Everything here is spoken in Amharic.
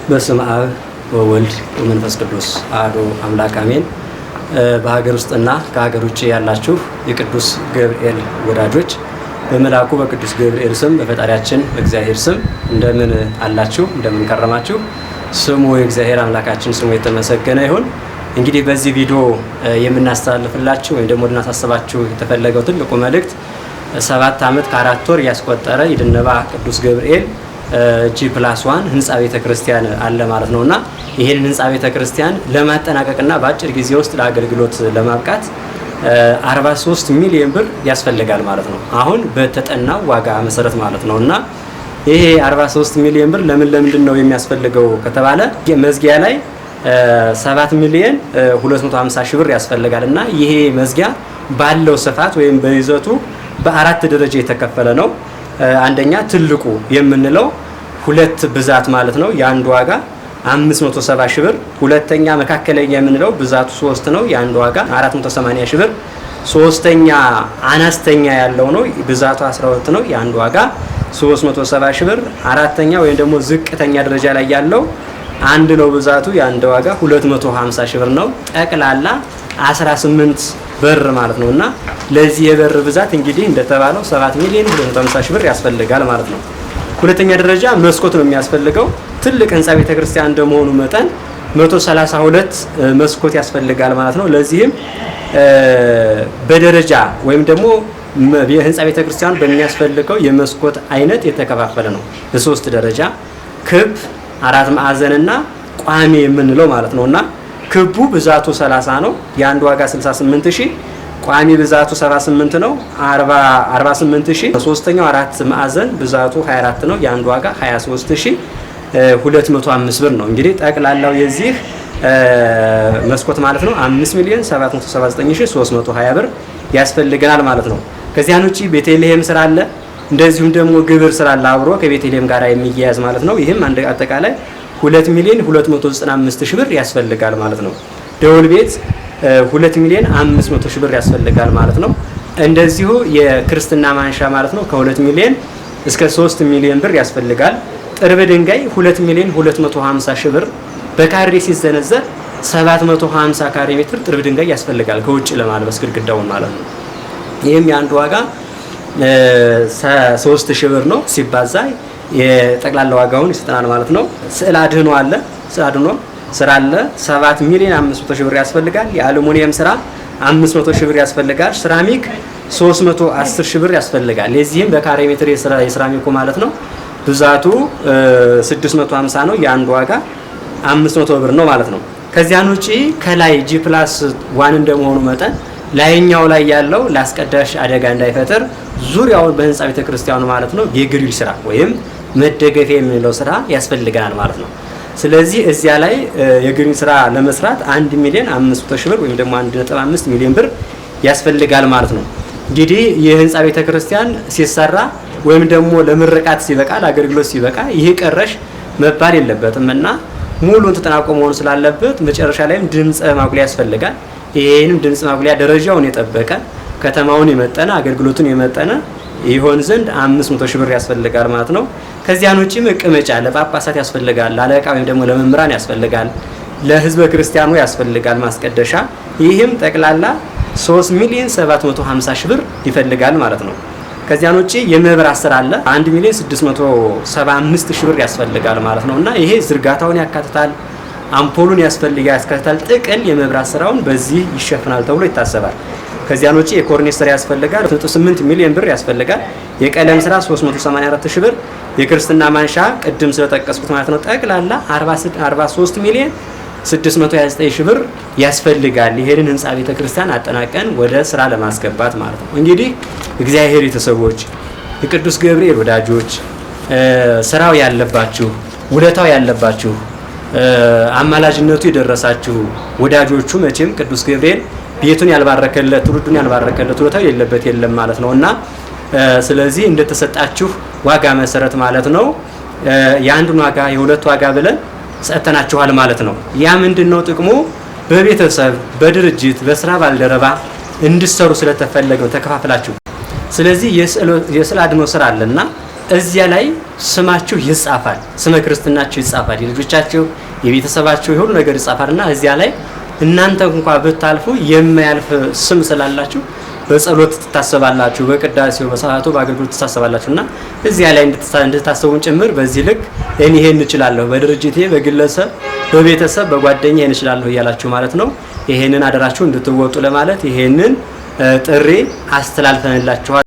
በስመ አብ ወወልድ ወመንፈስ ቅዱስ አሐዱ አምላክ አሜን። በሀገር ውስጥና ከሀገር ውጭ ያላችሁ የቅዱስ ገብርኤል ወዳጆች በመልአኩ በቅዱስ ገብርኤል ስም በፈጣሪያችን በእግዚአብሔር ስም እንደምን አላችሁ? እንደምን ከረማችሁ? ስሙ የእግዚአብሔር አምላካችን ስሙ የተመሰገነ ይሁን። እንግዲህ በዚህ ቪዲዮ የምናስተላልፍላችሁ ወይም ደግሞ ልናሳስባችሁ የተፈለገው ትልቁ መልእክት 7 ዓመት ከ4 ወር ያስቆጠረ የደነባ ቅዱስ ገብርኤል G+1 ህንጻ ቤተክርስቲያን አለ ማለት ነውና ይሄንን ህንጻ ቤተክርስቲያን ለማጠናቀቅና በአጭር ጊዜ ውስጥ ለአገልግሎት ለማብቃት 43 ሚሊዮን ብር ያስፈልጋል ማለት ነው። አሁን በተጠናው ዋጋ መሰረት ማለት ነውና ይሄ 43 ሚሊዮን ብር ለምንድን ነው የሚያስፈልገው ከተባለ መዝጊያ ላይ 7 ሚሊዮን 250 ሺህ ብር ያስፈልጋልና ይሄ መዝጊያ ባለው ስፋት ወይም በይዘቱ በአራት ደረጃ የተከፈለ ነው። አንደኛ ትልቁ የምንለው ሁለት ብዛት ማለት ነው የአንዱ ዋጋ 570 ሺህ ብር። ሁለተኛ መካከለኛ የምንለው ብዛቱ 3 ነው የአንዱ ዋጋ 480 ሺህ ብር። ሶስተኛ አነስተኛ ያለው ነው ብዛቱ 12 ነው የአንዱ ዋጋ 370 ሺህ ብር። አራተኛ ወይም ደግሞ ዝቅተኛ ደረጃ ላይ ያለው አንድ ነው ብዛቱ የአንዱ ዋጋ 250 ሺህ ብር ነው። ጠቅላላ 18 በር ማለት ነውና ለዚህ የበር ብዛት እንግዲህ እንደተባለው 7 ሚሊዮን 250 ሺህ ብር ያስፈልጋል ማለት ነው። ሁለተኛ ደረጃ መስኮት ነው የሚያስፈልገው። ትልቅ ህንጻ ቤተክርስቲያን እንደመሆኑ መጠን 132 መስኮት ያስፈልጋል ማለት ነው። ለዚህም በደረጃ ወይም ደግሞ የህንጻ ቤተክርስቲያኑ በሚያስፈልገው የመስኮት አይነት የተከፋፈለ ነው። በሶስት ደረጃ ክብ፣ አራት ማዕዘንና ቋሚ የምንለው ማለት ነውና ክቡ ብዛቱ 30 ነው የአንድ ዋጋ 68000። ቋሚ ብዛቱ 78 ነው 48000። ሶስተኛው አራት ማዕዘን ብዛቱ 24 ነው የአንድ ዋጋ 23205 ብር ነው። እንግዲህ ጠቅላላው የዚህ መስኮት ማለት ነው 5,779,320 ብር ያስፈልገናል ማለት ነው። ከዚያን ውጪ ቤተልሔም ስራ አለ፣ እንደዚሁም ደግሞ ግብር ስራ አለ አብሮ ከቤተልሔም ጋር የሚያያዝ ማለት ነው። ይህም አጠቃላይ 2,295,000 ብር ያስፈልጋል ማለት ነው። ደወል ቤት 2,500,000 ብር ያስፈልጋል ማለት ነው። እንደዚሁ የክርስትና ማንሻ ማለት ነው ከ2 ሚሊዮን እስከ 3 ሚሊዮን ብር ያስፈልጋል። ጥርብ ድንጋይ 2,250,000 ብር በካሬ ሲዘነዘር 750 ካሬ ሜትር ጥርብ ድንጋይ ያስፈልጋል ከውጭ ለማልበስ ግድግዳውን ማለት ነው። ይህም የአንድ ዋጋ 3000 ብር ነው ሲባዛ የጠቅላላ ዋጋውን ይሰጠናል ማለት ነው። ስዕል አድህኖ አለ፣ ስዕል አድህኖ ስራ አለ 7,500,000 ብር ያስፈልጋል። የአሉሚኒየም ስራ 500,000 ብር ያስፈልጋል። ሴራሚክ 310,000 ብር ያስፈልጋል። ለዚህም በካሬ ሜትር የሴራሚኩ ማለት ነው ብዛቱ 650 ነው የአንድ ዋጋ 500 ብር ነው ማለት ነው። ከዚያን ውጪ ከላይ G+1 እንደመሆኑ መጠን ላይኛው ላይ ያለው ለአስቀዳሽ አደጋ እንዳይፈጠር ዙሪያውን በህንጻ ቤተክርስቲያኑ ማለት ነው የግሪል ስራ ወይም መደገፊያ የምንለው ስራ ያስፈልገናል ማለት ነው። ስለዚህ እዚያ ላይ የግሪል ስራ ለመስራት 1,500,000 ብር ወይም ደግሞ 1.5 ሚሊዮን ብር ያስፈልጋል ማለት ነው። እንግዲህ የህንጻ ቤተክርስቲያን ሲሰራ ወይም ደግሞ ለምርቃት ሲበቃ ለአገልግሎት ሲበቃ ይሄ ቀረሽ መባል የለበትምና ሙሉን ተጠናቆ መሆን ስላለበት መጨረሻ ላይም ድምጽ ማጉሊያ ያስፈልጋል። ይሄንም ድምጽ ማጉሊያ ደረጃውን የጠበቀ ከተማውን የመጠነ አገልግሎቱን የመጠነ ይሆን ዘንድ 500,000 ብር ያስፈልጋል ማለት ነው። ከዚያን ውጪ መቀመጫ ለጳጳሳት ያስፈልጋል፣ ለአለቃ ወይም ደግሞ ለመምህራን ያስፈልጋል፣ ለህዝበ ክርስቲያኑ ያስፈልጋል ማስቀደሻ። ይህም ጠቅላላ 3,750,000 ብር ይፈልጋል ማለት ነው። ከዚያን ውጪ የመብራት ስራ አለ 1,675,000 ብር ያስፈልጋል ማለት ነውና ይሄ ዝርጋታውን ያካትታል፣ አምፖሉን ያካትታል። ጥቅል የመብራት ስራውን በዚህ ይሸፍናል ተብሎ ይታሰባል። ከዚያን ውጪ የኮርኒስ ስራ ያስፈልጋል 8 ሚሊዮን ብር ያስፈልጋል። የቀለም ስራ 384,000 ብር፣ የክርስትና ማንሻ ቅድም ስለጠቀስኩት ማለት ነው ጠቅላላ 43,629,000 ብር ያስፈልጋል። ይሄንን ህንጻ ቤተክርስቲያን አጠናቀን ወደ ስራ ለማስገባት ማለት ነው። እንግዲህ እግዚአብሔር ቤተሰቦች፣ የቅዱስ ገብርኤል ወዳጆች፣ ስራው ያለባችሁ፣ ውለታው ያለባችሁ፣ አማላጅነቱ የደረሳችሁ ወዳጆቹ መቼም ቅዱስ ገብርኤል ቤቱን ያልባረከለት ትውልዱን ያልባረከለት ውለታው የለበት የለም ማለት ነውና ስለዚህ እንደተሰጣችሁ ዋጋ መሰረት ማለት ነው የአንዱን ዋጋ የሁለት ዋጋ ብለን ሰጥተናችኋል ማለት ነው። ያ ምንድነው ጥቅሙ? በቤተሰብ በድርጅት በስራ ባልደረባ እንድትሰሩ ስለተፈለገ ተከፋፍላችሁ። ስለዚህ የስዕል አድኖ ስራ አለና እዚያ ላይ ስማችሁ ይጻፋል፣ ስመ ክርስትናችሁ ይጻፋል፣ የልጆቻችሁ የቤተሰባችሁ የሁሉ ነገር ይጻፋልና እዚያ ላይ እናንተ እንኳን ብታልፉ የማያልፍ ስም ስላላችሁ በጸሎት ትታሰባላችሁ፣ በቅዳሴው በሰዓቱ በአገልግሎት ትታሰባላችሁና እዚያ ላይ እንድታሰቡን ጭምር በዚህ ልክ እኔ ይሄን እችላለሁ፣ በድርጅቴ በግለሰብ በቤተሰብ በጓደኛ ይሄን እችላለሁ እያላችሁ ማለት ነው። ይሄንን አደራችሁ እንድትወጡ ለማለት ይሄንን ጥሪ አስተላልፈንላችኋል።